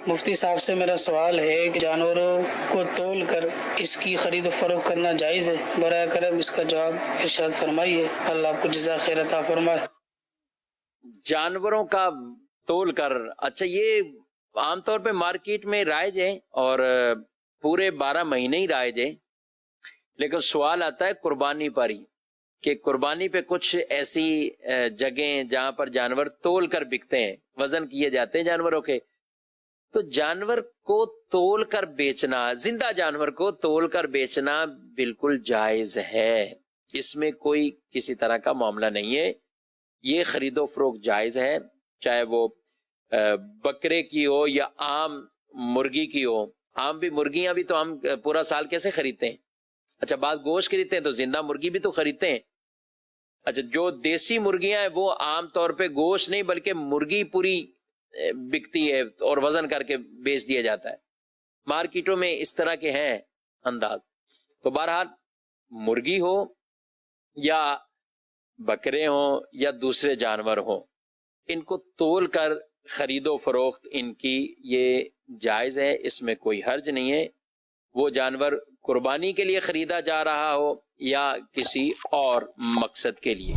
مفتی صاحب سے میرا سوال ہے کہ جانوروں کو تول کر اس کی خرید و فروخت کرنا جائز ہے؟ برائے کرم اس کا جواب ارشاد فرمائیے، اللہ آپ کو جزا خیر عطا فرمائے۔ جانوروں کا تول کر، اچھا یہ عام طور پہ مارکیٹ میں رائج ہے اور پورے 12 مہینے ہی رائج ہے، لیکن سوال آتا ہے قربانی پر ہی کہ قربانی پہ کچھ ایسی جگہیں جہاں پر جانور تول کر بکتے ہیں، وزن کیے جاتے ہیں جانوروں کے، تو جانور کو تول کر بیچنا، زندہ جانور کو تول کر بیچنا بالکل جائز ہے، اس میں کوئی کسی طرح کا معاملہ نہیں ہے، یہ خرید و فروخت جائز ہے، چاہے وہ بکرے کی ہو یا عام مرغی کی ہو۔ عام بھی مرغیاں بھی تو ہم پورا سال کیسے خریدتے ہیں؟ اچھا بعض گوشت خریدتے ہیں تو زندہ مرغی بھی تو خریدتے ہیں۔ اچھا جو دیسی مرغیاں ہیں وہ عام طور پہ گوشت نہیں بلکہ مرغی پوری بکتی ہے اور وزن کر کے بیچ دیا جاتا ہے، مارکیٹوں میں اس طرح کے ہیں انداز۔ تو بہرحال مرغی ہو یا بکرے ہوں یا دوسرے جانور ہوں، ان کو تول کر خرید و فروخت ان کی یہ جائز ہے، اس میں کوئی حرج نہیں ہے، وہ جانور قربانی کے لیے خریدا جا رہا ہو یا کسی اور مقصد کے لیے۔